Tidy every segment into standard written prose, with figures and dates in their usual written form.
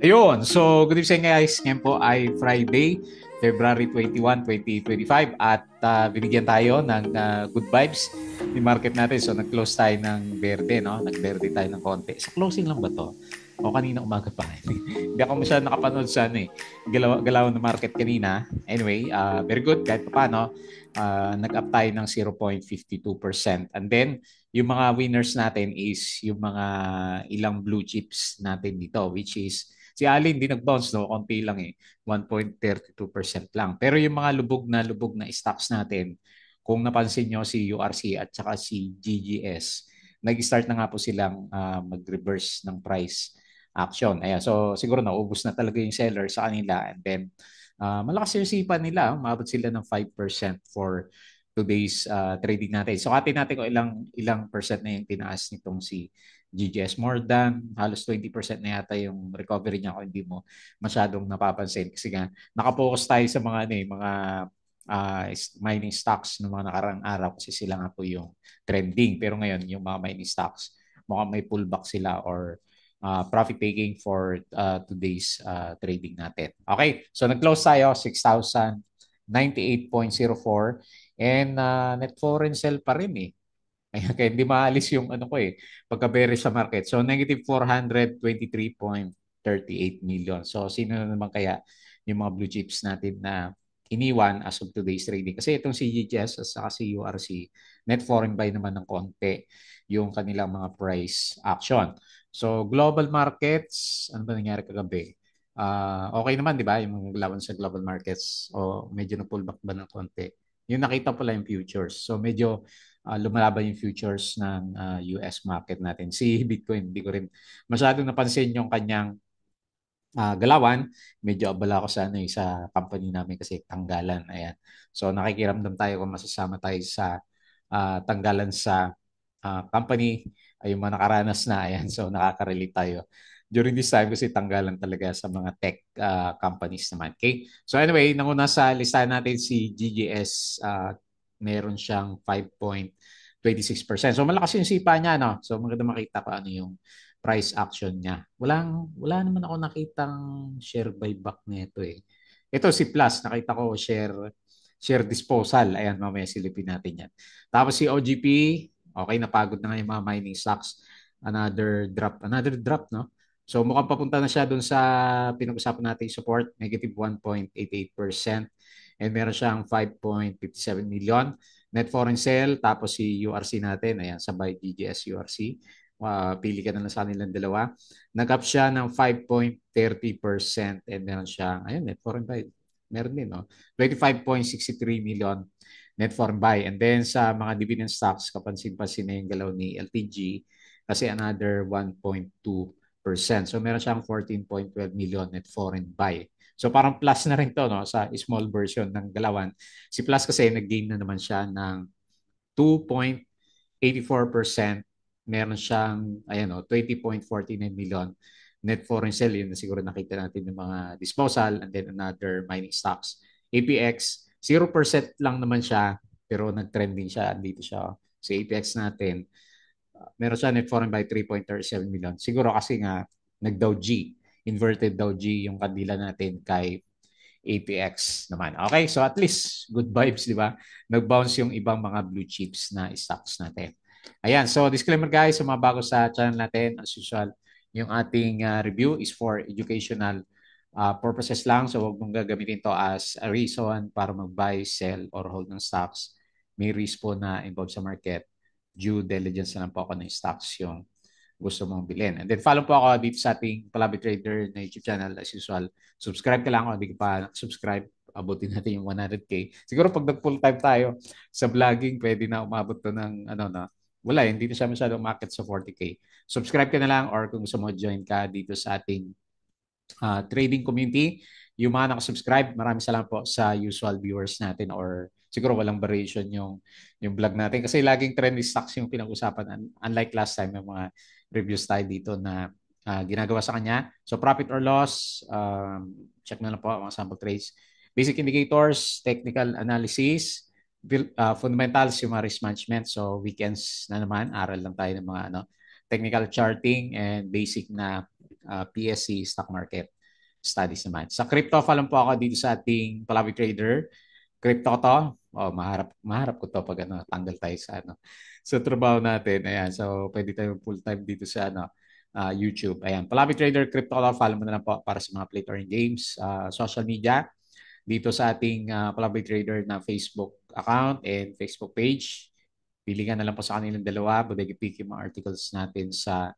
Ayun. So, good evening guys. Ngayon po ay Friday, February 21, 2025 at binigyan tayo ng good vibes ni market natin. So, nag-close tayo ng berde, no? Nag-berde tayo ng konti. Sa closing lang ba to? O kanina umaga pa? Hindi ako masyadong nakapanood sa ano eh. Galaw ng market kanina. Anyway, very good. Kahit pa paano, nag-up tayo ng 0.52%. And then, yung mga winners natin is yung mga ilang blue chips natin dito, which is si Alin, di nag-bounce, no? Konti lang eh. 1.32% lang. Pero yung mga lubog na stocks natin, kung napansin nyo si URC at saka si GGS, nag-start na nga po silang mag-reverse ng price action. Ayan, so siguro naubos na talaga yung seller sa kanila. And then, malakas yung sipa nila. Umabot sila ng 5% for today's trading natin. So, atin natin kung ilang percent na yung tinaas nitong si GGS, more than halos 20% na yata yung recovery niya kung hindi mo masyadong napapansin kasi nga nakapokus tayo sa mga ano, mga mining stocks ng mga nakarang araw kasi sila nga po yung trending. Pero ngayon, yung mga mining stocks, mukhang may pullback sila or profit taking for today's trading natin. Okay, so nag-close tayo 6,098.04 and net foreign sell pa rin eh. Ayan, kaya hindi maalis yung ano ko eh, pagka-bearish sa market. So, negative 423.38 million. So, sino na naman kaya yung mga blue chips natin na iniwan as of today's trading? Kasi itong si GGS at saka si URC, net foreign buy naman ng konti yung kanilang mga price action. So, global markets, ano ba nangyari kagabi? Okay naman, di ba? Yung laban sa global markets o medyo na-pullback ba ng konti? Yung nakita pala yung futures. So, medyo lumalaban yung futures ng US market natin. Si Bitcoin, hindi ko rin masyadong napansin yung kanyang galawan. Medyo abala ako sa, ano, sa company namin kasi tanggalan. Ayan. So nakikiramdam tayo kung masasama tayo sa tanggalan sa company ay yung mga nakaranas na. Ayan. So nakaka-relate tayo during this time kasi tanggalan talaga sa mga tech companies naman. Okay? So anyway, nanguna sa listahan natin si GGS, meron siyang 5.26%. So malakas yung sipa niya, no? So maganda makita ko ano yung price action niya. Wala naman ako nakitang share buyback nito eh. Ito si Plus, nakita ko share disposal. Ayan, mamaya silipin natin yan. Tapos si OGP, okay, napagod na nga yung mga mining stocks. Another drop, no? So mukhang papunta na siya doon sa pinag-usapan natin support, negative 1.88%. And meron siyang 5.57 million. Net foreign sale, tapos si URC natin, ayan, sabay DGS URC. Pili ka na lang sa kanilang dalawa. Nag-up siya ng 5.30% and meron siya, ayun, net foreign buy. Meron din, no? 25.63 million net foreign buy. And then sa mga dividend stocks, kapansin-pansin na yung galaw ni LTG kasi another 1.2%. So meron siyang 14.12 million net foreign buy. So parang plus na rin to, no, sa small version ng galawan. Si Plus kasi nag-gain na naman siya ng 2.84%. Meron siyang ayan, no, 20.49 million net foreign sale. Yun na siguro nakita natin yung mga disposal and then another mining stocks. APX, 0% lang naman siya pero nag-trending siya. Dito siya sa APX natin. Meron siya net foreign by 3.37 million. Siguro kasi nga nag-Dow G, inverted Dow G yung kandila natin kay APX naman. Okay, so at least good vibes, di ba? Nag-bounce yung ibang mga blue chips na stocks natin. Ayan, so disclaimer guys, sa mga bago sa channel natin, as usual, yung ating review is for educational purposes lang. So huwag mong gagamitin to as a reason para mag-buy, sell, or hold ng stocks. May risk po na involved sa market. Due diligence na lang po ako ng stocks yung gusto mong bilhin. And then follow po ako dito sa ating Palabi Trader na YouTube channel as usual. Subscribe ka lang kung hindi ka pa subscribe. Abutin natin yung 100K. Siguro pag nag-full time tayo sa vlogging, pwede na umabot to ng ano na. Wala, hindi na siya masyadong market sa 40K. Subscribe ka na lang or kung gusto mo join ka dito sa ating trading community. Yung mga nakasubscribe, maraming salamat po sa usual viewers natin or siguro walang variation yung vlog natin kasi laging trendy stocks yung pinag-usapan unlike last time yung mga reviews tayo dito na ginagawa sa kanya. So profit or loss, check na lang po mga sample trades. Basic indicators, technical analysis, fundamentals yung mga risk management. So weekends na naman, aral lang tayo ng mga technical charting and basic na PSC stock market studies naman. Sa crypto, follow po ako dito sa ating Palawi Trader. Crypto ko to. Oh, maharap ko to pag tanggal tayo sa sa trabaho natin. Ayan, so pwede tayo full time dito sa YouTube. Ayan, Palawi Trader Crypto ko, follow mo na lang po para sa mga play to earn games, social media dito sa ating Palawi Trader na Facebook account and Facebook page. Pili ka na lang po sa kanilang dalawa. Bodega pick yung mga articles natin sa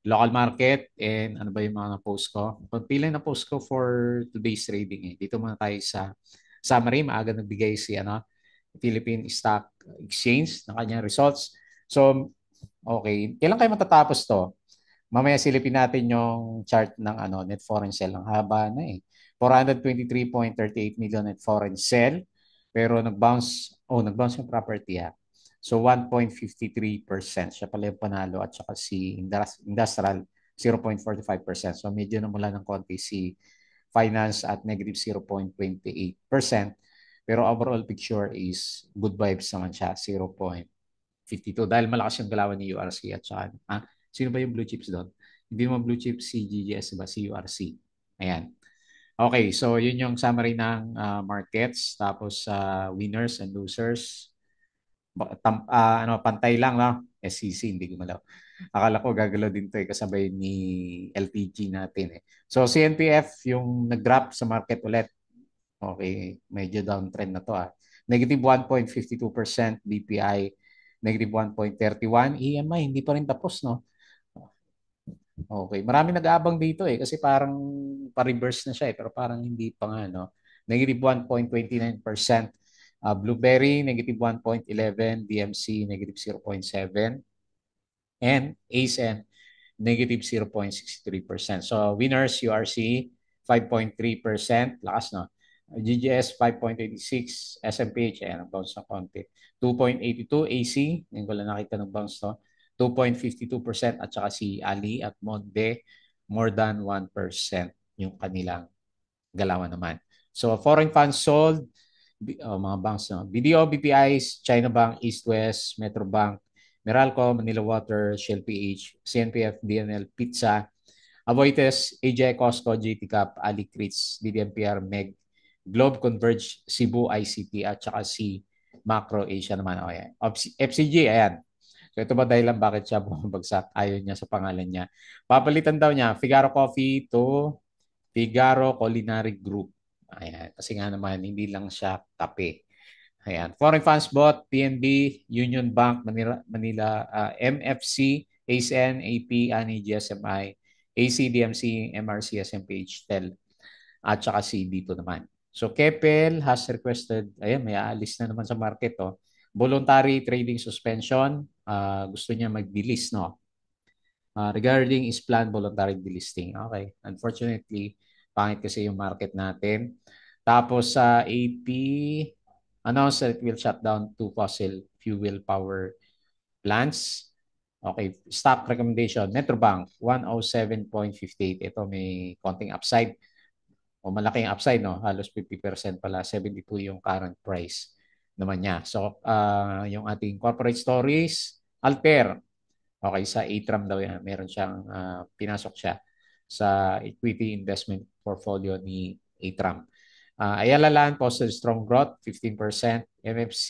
local market and ano ba yung mga post ko. Pagpili na post ko for today's trading. Dito muna tayo sa summary. Maaga nagbigay si Philippine Stock Exchange ng kanyang results. So, okay. Kailan kayo matatapos to? Mamaya silipin natin yung chart ng net foreign sale. Ang haba na eh. 423.38 million net foreign sale. Pero nag-bounce yung property ha. So 1.53%. Siya pala yung panalo at saka si industrial 0.45%. So medyo namula ng konti si finance at negative 0.28%. Pero overall picture is good vibes naman siya, 0.52. Dahil malakas yung galawan ni URC at saka, sino ba yung blue chips doon? Hindi mo blue chips si GGS, diba? Si URC. Ayan. Okay, so yun yung summary ng markets. Tapos winners and losers. Pantay lang, no? SCC, hindi gumalaw. Akala ko gagalaw din to kasabay ni LTG natin eh. So CNPF yung nag-drop sa market ulit. Okay, medyo downtrend na to Negative 1.52%, BPI negative 1.31, EMI hindi pa rin tapos, no? Okay, marami nag-aabang dito kasi parang pa-reverse na siya pero parang hindi pa nga, no? Negative 1.29%, Blueberry negative 1.11, DMC negative 0.7, and ASEN negative 0.63%. So winners, URC 5.3%, lakas no. GGS 5.86, SMPH, ayan, ang bounce ng konti. 2.82 AC, ngayon ko lang nakita ng bounce to. 2.52% at saka si Ali at Monde, more than 1% yung kanilang galawan naman. So foreign funds sold, mga banks, no? BDO, BPIs, China Bank, East West, Metro Bank, Meralco, Manila Water, Shell PH, CNPF, DNL, Pizza, Avoites, AJ Costco, GT Cap, Ali Crits, DDMPR, MEG, Globe Converge, Cebu ICT at saka si Macro Asia naman. O yan. FCG, ayan. So ito ba dahilan bakit siya bumabagsak? Ayaw niya sa pangalan niya. Papalitan daw niya Figaro Coffee to Figaro Culinary Group. Ayan. Kasi nga naman, hindi lang siya kape. Ayan. Foreign funds bought, PNB, Union Bank, Manila MFC, ASN, AP, ANI, GSMI, ACDMC, MRC, SMPH, TEL, at saka si dito naman. So Keppel has requested, ayan, may aalis na naman sa market. Voluntary trading suspension. Gusto niya mag-delist, no? Regarding is planned voluntary delisting. Okay. Unfortunately, pangit kasi yung market natin. Tapos sa AP, announced that it will shut down 2 fossil fuel power plants. Okay. Stock recommendation. Metrobank, 107.58. Ito may konting upside. O malaking upside, no? Halos 50% pala. 72 yung current price naman niya. So, yung ating corporate stories, Alter, okay, sa ATRAM daw yan. Meron siyang pinasok siya sa equity investment portfolio ni ATRAM. Ayala Land posted strong growth, 15%. MFC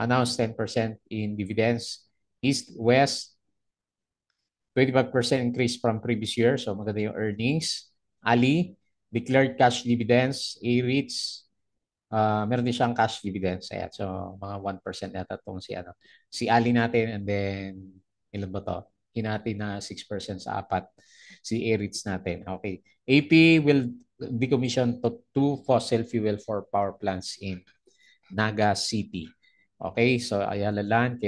announced 10% in dividends. East West, 25% increase from previous year. So maganda yung earnings. Ali, declared cash dividends. A-REITs, meron din siyang cash dividends. Ayan. So, mga 1% yata itong si Ali natin and then, ilan ba to? Hinati na 6% sa apat. Si A-REITs natin. Okay. AP will decommission to 2 fossil fuel for power plants in Naga City. Okay. So, Ayala Land,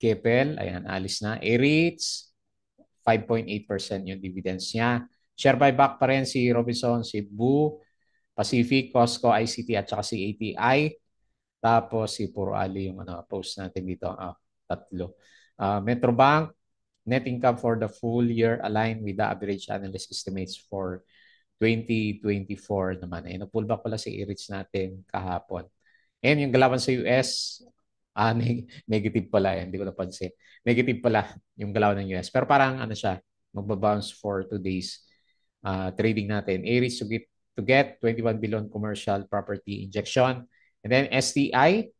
Keppel, ayan, alis na. A-REITs, 5.8% yung dividends niya. Share buyback pa rin si Robinson, Cebu, Pacific, Costco, ICT at saka si ATI. Tapos si Puro Ali yung post natin dito. Tatlo. Metrobank, net income for the full year aligned with the average analyst estimates for 2024 naman. Pullback pala si I-REITs natin kahapon. And yung galawan sa US, negative pala. Hindi ko napansin. Negative pala yung galawan ng US. Pero parang siya, magbabounce for today's trading natin. Aries to get 21 billion commercial property injection. And then STI,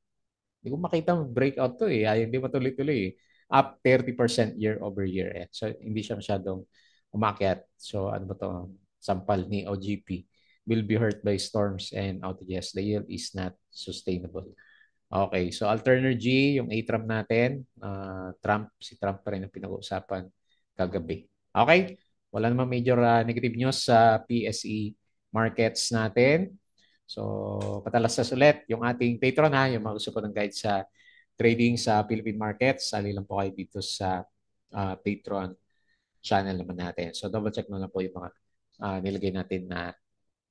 hindi ko makita breakout to eh. Ay, hindi matuloy-tuloy eh. Up 30% year over year eh. So, hindi siya masyadong umakyat. So, ano ba to? Sampal ni OGP will be hurt by storms and outages. The yield is not sustainable. Okay, so Alternergy, yung ATRAM natin, si Trump pa rin ang pinag-uusapan kagabi. Okay, wala namang major negative news sa PSE markets natin. So, patalastas ulit yung ating patron ha, yung mga gusto po ng guide sa trading sa Philippine markets. Sali lang po kayo dito sa Patreon channel naman natin. So, double check na lang po yung mga nilagay natin na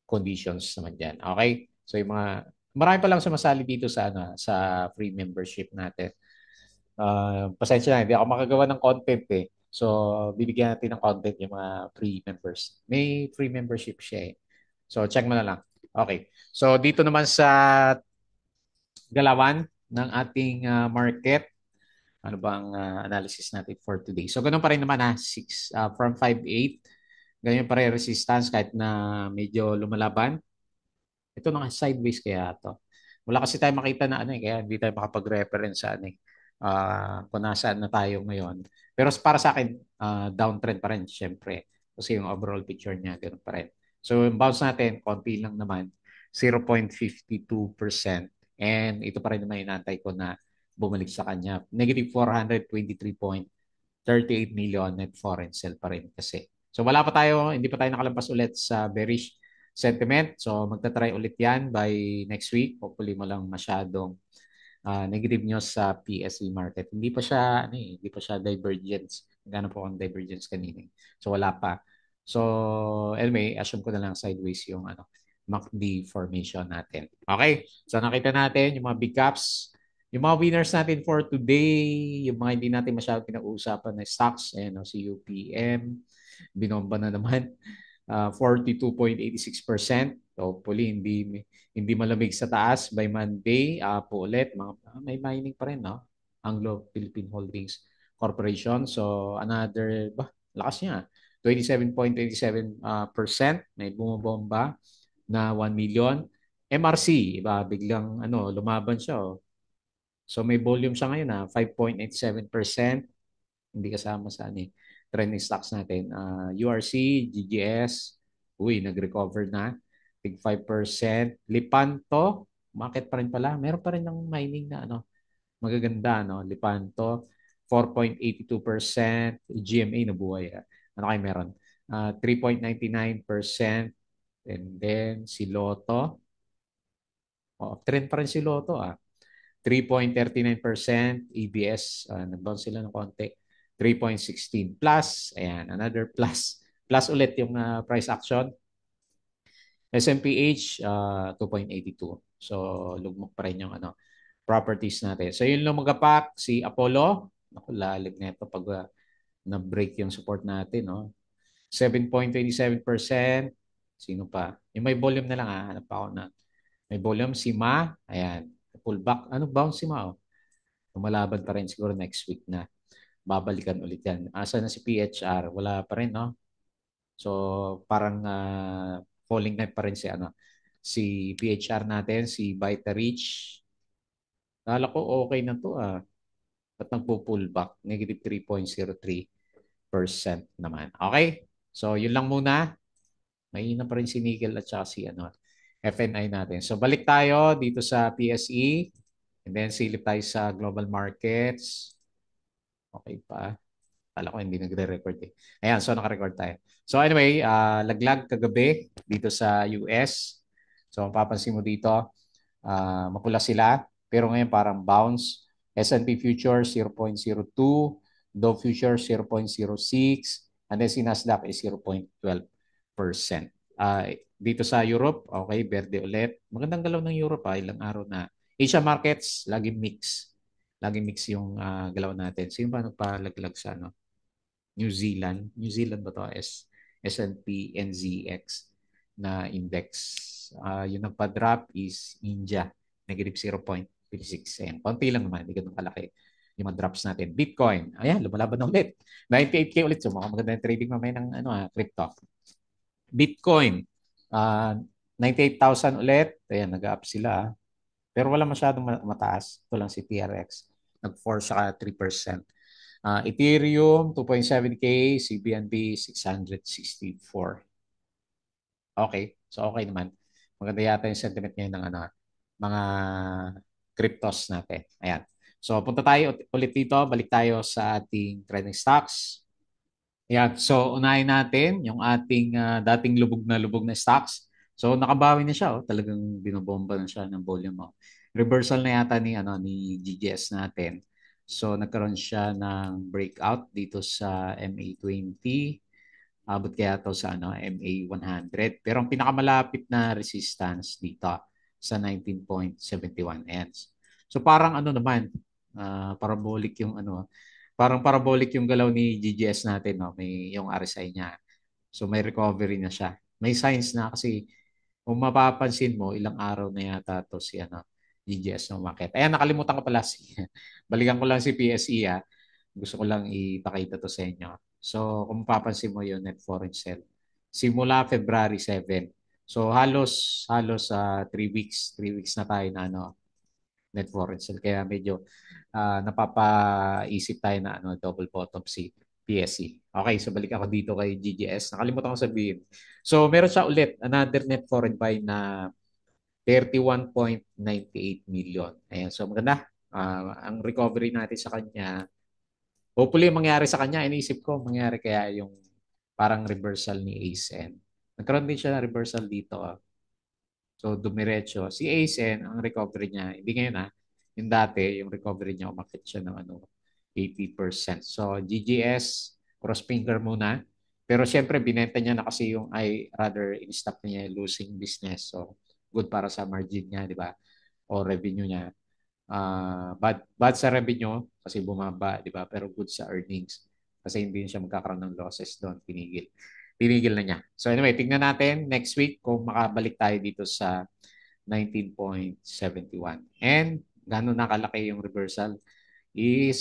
conditions naman dyan. Okay? So, yung mga marami pa lang sumasali dito sa free membership natin. Pasensya na, hindi ako makagawa ng content eh. So, bibigyan natin ng content yung mga free members. May free membership siya eh. So, check mo na lang. Okay. So, dito naman sa galawan ng ating market, ano bang analysis natin for today? So, ganun pa rin naman from 5.8, ganyan pa rin resistance kahit na medyo lumalaban. Ito na sideways kaya to. Wala kasi tayo makita na ano eh, kaya hindi tayo makapag-reference sa ano eh, kung nasaan na tayo ngayon. Pero para sa akin, downtrend pa rin syempre. Kasi yung overall picture niya, ganun pa rin. So yung bounce natin, konti lang naman, 0.52%. And ito pa rin naman inantay ko na bumalik sa kanya. Negative 423.38 million net foreign sale pa rin kasi. So wala pa tayo, hindi pa tayo nakalampas ulit sa bearish sentiment. So magta-try ulit yan by next week. Hopefully mo lang masyadong negative news sa PSE market. Hindi pa siya hindi pa siya divergence. Gano'n po ang divergence kanina. So wala pa. So anyway, assume ko na lang sideways yung MACD formation natin. Okay? So nakita natin yung mga big caps. Yung mga winners natin for today, yung mga hindi natin masyadong pinag-uusapan na stocks, si UPM, binomba na naman. 42.86%. Hopefully, hindi malamig sa taas by Monday. Po ulit, may mining pa rin, no? Anglo Philippine Holdings Corporation. So, lakas niya. 27.87%. May bumabomba na 1 million. MRC, biglang lumaban siya. Oh. So, may volume siya ngayon, 5.87%. Hindi kasama sa trending stocks natin. URC, GGS, nag-recover na. Tig 5%. Lipanto, market pa rin pala. Meron pa rin ng mining na magaganda. Lipanto, 4.82%. GMA nabuhay. Ano kayo meron? 3.99%. And then si Lotto. Trend pa rin si Lotto. 3.39%. EBS, nag-bounce sila ng konti. 3.16 plus, ayan, another plus. Plus ulit yung price action. SMPH, 2.82. So, lugmok pa rin yung properties natin. So, yun lang magapak, si Apollo. Naku, lalim na ito pag na-break yung support natin. No? 7.27%. Sino pa? Yung may volume na lang, hanap pa ako na. May volume, si Ma. Ayan, pullback. Ano bounce si Ma? Lumalaban pa rin siguro next week na babalikan ulit yan. Asa na si PHR? Wala pa rin, no? So, parang falling knife pa rin si PHR natin, si Vitarich. Kala ko okay na to Ba't nagpo-pullback? Negative 3.03% naman. Okay? So, yun lang muna. Mahina pa rin si Nickel at saka si FNI natin. So, balik tayo dito sa PSE. And then, silip tayo sa global markets. Okay pa. Kala ko hindi nagre-record eh. Ayan, so naka-record tayo. So anyway, laglag kagabi dito sa US. So mapapansin mo dito, mapula sila. Pero ngayon parang bounce. S&P Future 0.02, Dow Future 0.06, and then si Nasdaq is 0.12%. Dito sa Europe, okay, berde ulit. Magandang galaw ng Europe ilang araw na. Asia markets, lagi mix. Lagi mix yung galaw natin. Sino ba nagpalaglag sa New Zealand? New Zealand ba to? S&P NZX na index. Yung nagpa-drop is India. Negative 0.56. Ayan. Konti lang naman. Hindi ganun kalaki. yung mga drops natin. Bitcoin, ayan, lumalaban na ulit. 98K ulit. So, mukhang maganda yung trading mamaya ng crypto. Bitcoin, uh, 98,000 ulit. Ayan, nag-up sila. Pero wala masyadong mataas. Ito lang si TRX. Nag-4 saka 3%. Ethereum, 2.7K. CBNB, 664. Okay. So, okay naman. Maganda yata yung sentiment ngayon ng mga cryptos natin. Ayan. So, punta tayo ulit dito. Balik tayo sa ating trending stocks. Ayan. So, unahin natin yung ating dating lubog na stocks. So, nakabawi na siya. Oh. Talagang binobomba na siya ng volume. Oh. Reversal na yata ni GGS natin. So, nagkaroon siya ng breakout dito sa MA20. Abot kaya to sa MA100. Pero ang pinakamalapit na resistance dito sa 19.71. Ayan. So parang naman, parabolic yung parang parabolic yung galaw ni GGS natin, no? May yung RSI niya. So may recovery na siya. May signs na kasi kung mapapansin mo, ilang araw na yata to si GGS ng market. Ayan, nakalimutan ko pala balikan ko lang si PSE. Gusto ko lang ipakita to sa inyo. So, kung mapapansin mo yung net foreign sale, simula February 7. So, halos 3 weeks na tayo na net foreign sale. Kaya medyo napapaisip tayo na double bottom si PSE. Okay, so balik ako dito kay GGS. Nakalimutan ko sabihin. So, meron siya ulit another net foreign buy na 31.98 million. Ayan, so maganda. Ang recovery natin sa kanya, hopefully mangyari sa kanya, iniisip ko mangyari kaya yung parang reversal ni ASN. Nagkaroon din siya ng reversal dito. So dumiretso. Si ASN, ang recovery niya, hindi ngayon yung dati, yung recovery niya, umakit siya ng 80%. So GGS, cross finger muna. Pero siyempre, binenta niya na kasi yung, rather, in-stock niya losing business. So good para sa margin niya, di ba? O revenue niya. Bad sa revenue kasi bumaba, di ba? Pero good sa earnings kasi hindi siya magkakaroon ng losses doon. Tinigil na niya. So anyway, tingnan natin next week kung makabalik tayo dito sa 19.71. And gano'n nakalaki yung reversal is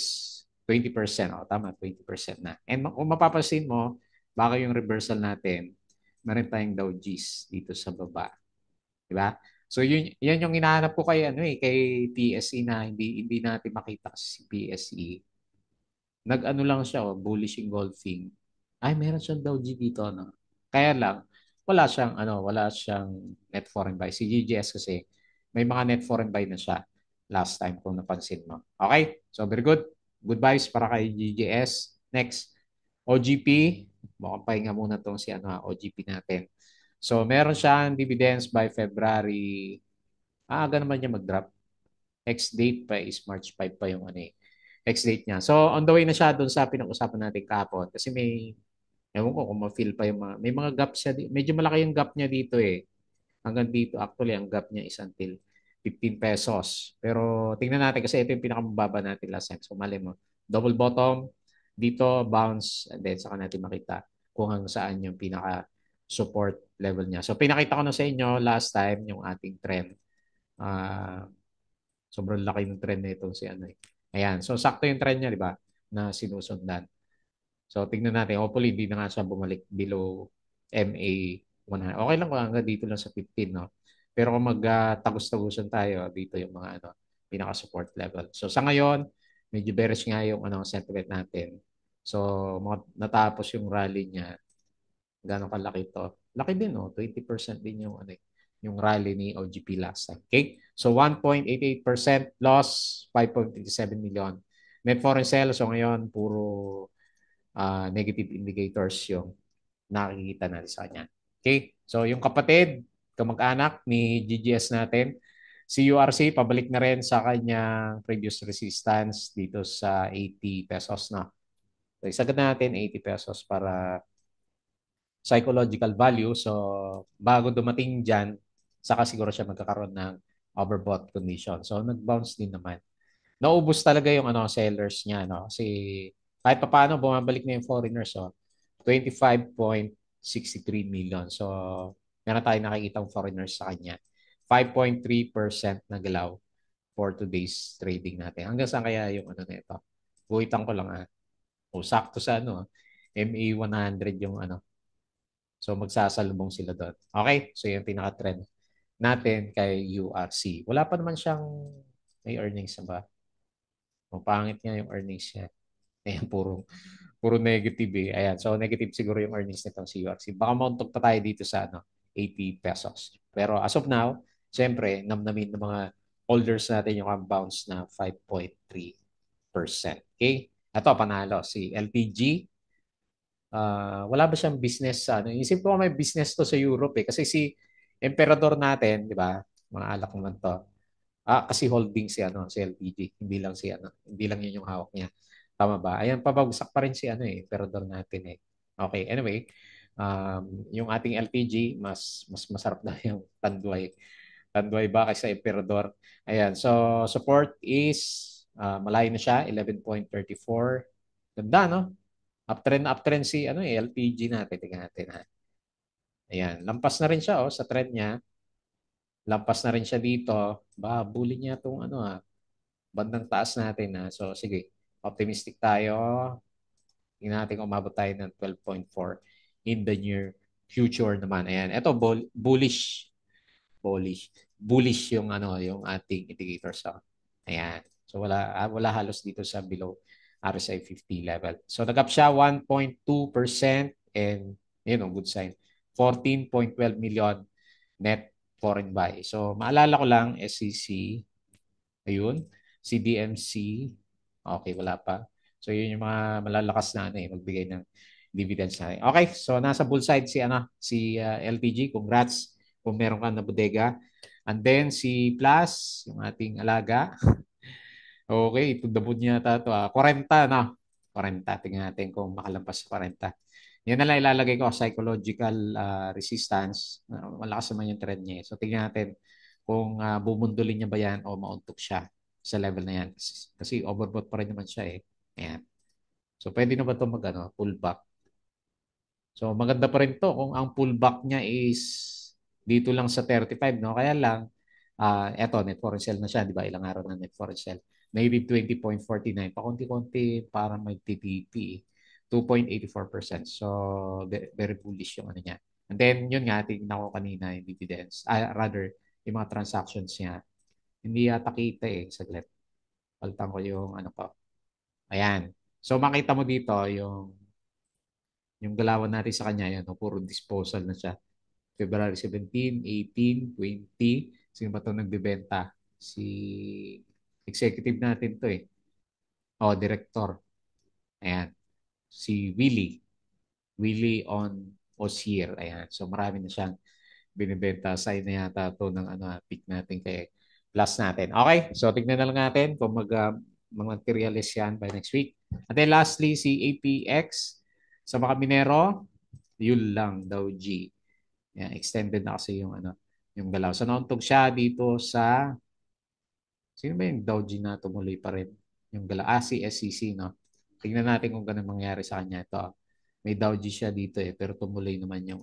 20%. O, tama, 20% na. And kung mapapansin mo, baka yung reversal natin, meron tayong Dow G's dito sa baba. Di ba? So yan yung hinahanap ko kay kay PSE na hindi natin makita si PSE. Nag-ano lang siya, bullish engulfing. Ay, meron siyang Dow G dito, no. Kaya lang wala siyang net foreign buy. Si GGS kasi may mga net foreign buy na siya last time kung napansin mo. Okay? So very good. Good buys para kay GGS. Next, OGP. Mukhang pahinga muna tong si OGP natin. So, meron siyang dividends by February. Aga naman niya mag-drop. Ex-date pa is March 5 pa yung ex-date niya. So, on the way na siya doon sa pinag-usapan natin kahapon. Kasi ewan ko kung ma-feel pa yung may mga gap siya. Medyo malaki yung gap niya dito eh. Hanggang dito, actually, ang gap niya is until 15 pesos. Pero tingnan natin kasi ito yung pinakamababa natin last time. So, mali mo. Double bottom, dito, bounce, and then saka natin makita kung hanggang saan yung pinaka-support level niya. So, pinakita ko na sa inyo last time yung ating trend. Sobrang laki ng trend na itong si Ayan. So, sakto yung trend niya, di ba? Na sinusundan. So, tingnan natin. Hopefully, hindi na nga siya bumalik below MA 100. Okay lang kung hanggang dito lang sa 15, no? Pero kung mag-tagos-tagusan tayo, dito yung mga pinaka-support level. So, sa ngayon, medyo bearish nga yung sentiment natin. So, natapos yung rally niya. Gano'ng kalaki to? Laki din, no? 20% din yung rally ni OGP last time. Okay? So, 1.88% loss, 5.57 million. Net foreign sales, so ngayon, puro negative indicators yung nakikita natin sa kanya. Okay? So, yung kapatid, kamag-anak ni GGS natin, si URC, pabalik na rin sa kanyang previous resistance dito sa 80 pesos na. So, isagad natin 80 pesos para psychological value. So, bago dumating dyan, saka siguro siya magkakaroon ng overbought condition. So, nag-bounce din naman. Naubos talaga yung sellers niya, no? Kasi kahit pa paano, bumabalik na yung foreigners. So, 25.63 million. So, meron tayong nakikita foreigners sa kanya. 5.3% na galaw. for today's trading natin. Hanggang saan kaya yung ano nito? Guhitan ko lang O sakto sa MA 100 yung So magsasalubong sila doon. Okay? So yung pinaka-trend natin kay URC. Wala pa naman siyang may earnings na ba? O pangit nga yung earnings niya. Ayan, puro negative eh. Ayan, so negative siguro yung earnings nitong si URC. Baka mauntok pa tayo dito sa 80 pesos. Pero as of now, siyempre, namnamin ng mga holders natin yung bounce na 5.3%. Okay? Ito, panalo. Si LTG, wala ba siyang business sa Isip ko may business to sa Europe eh. Kasi si Emperador natin, di ba? Mga alak naman to. Kasi holding si LPG, hindi lang yun yung hawak niya. Tama ba? Ayan, pabagsak pa rin si Emperador natin eh. Okay, anyway, yung ating LPG, mas masarap na yung Tanduay. Tanduay ba kaysa Emperador? Ayan, so support is malayo na siya, 11.34. Ganda, no? Uptrend si LPG natin. Tingnan natin ha. Ayan, lampas na rin siya sa trend niya. Lampas na rin siya dito. Bully niya itong bandang taas natin. So, sige. Optimistic tayo. Tingnan natin kung umabot tayo ng 12.4 in the near future naman. Ayan. Ito, bullish. Bullish. Bullish yung yung ating indicator sa. Ayan. So, wala halos dito sa below RSI 50 level. So, nag-up siya 1.2% and, good sign. 14.12 million net foreign buy. So, maalala ko lang, SEC, ayun, CDMC, okay, wala pa. So, yun yung mga malalakas na magbigay ng dividends na. Okay, so nasa bull side si LTG. Congrats kung meron ka na bodega. And then si Plus, yung ating alaga. Okay, ito dabod niya ito. 40 na. 40. Tingnan natin kung makalampas sa 40. Yan na lang ilalagay ko, psychological resistance. Malakas naman yung trend niya. So, tingnan natin kung bubundulin niya ba yan o mauntok siya sa level na yan. Kasi overbought pa rin naman siya eh. Ayan. So, pwede na ba ito pullback? So, maganda pa rin to kung ang pullback niya is dito lang sa 35, no? Kaya lang, eto, net foreign sell na siya, di ba? Ilang araw na net foreign sell. Maybe 20.49. Pakunti-kunti para mag-TTP. 2.84%. So, very bullish yung niya. And then, yun nga, tingnan ko kanina yung dividends. Rather, yung mga transactions niya. Hindi yata kita saglit. Palitan ko yung pa. Ayan. So, makita mo dito yung galawan natin sa kanya, yan, puro disposal na siya. February 17, 18, 20. Sino ba ito nagbibenta? Si executive natin to director. Ayan. Si Willie. Willie on Osier. Ayan. So marami na siyang binibenta. Sign na yata ito ng pick natin kay plus natin. Okay. So tignan na lang natin kung mag-materialize yan by next week. And then lastly, si APX sa mga minero, yun lang daw G. Yan, extended na kasi yung galaw. So nauntog siya dito sa sino ba yung Dow G na tumuloy pa rin? Yung galaw. Si SCC, no? Tingnan natin kung ganun mangyari sa kanya. Ito, may Dow G siya dito pero tumuloy naman yung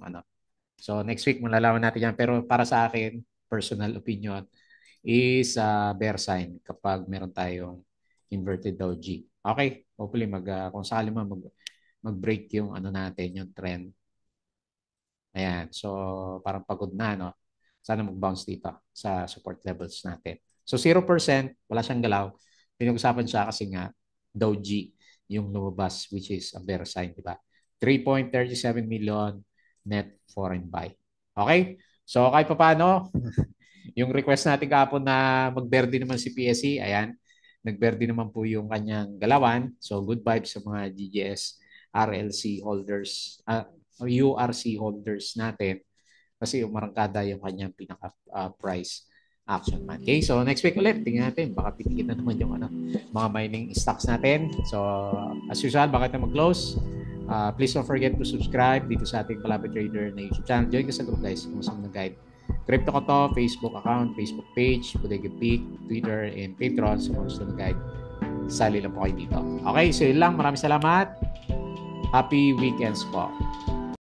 So next week malalaman natin yan. Pero para sa akin, personal opinion, is bear sign kapag meron tayong inverted Dow G. Okay? Hopefully, kung sakali mag-break yung natin, yung trend. Ayan. So, parang pagod na, no? Sana mag-bounce dito sa support levels natin. So, 0%, wala siyang galaw. Pinag-usapan siya kasi nga, Dow G yung lumabas, which is a bear sign, di ba? 3.37 million net foreign buy. Okay? So, kahit pa paano, yung request natin kahapon na mag-bear din naman si PSE, ayan, nag-bear din naman po yung kanyang galawan. So, good vibes sa mga GGS, RLC holders, URC holders natin kasi umarangkada yung kanyang pinaka-price action man. Okay, so next week ulit, tingnan natin. Baka pitikit na naman yung mga mining stocks natin. So, as usual, baka tayo mag-close. Please don't forget to subscribe dito sa ating Palabra Trader na YouTube channel. Join ka sa group guys kung saan nag-guide. Crypto ko to, Facebook account, Facebook page, Bodega Peak, Twitter, and Patreon. So, kung gusto nag-guide, sali lang po kayo dito. Okay, so yun lang. Maraming salamat. Happy weekends po.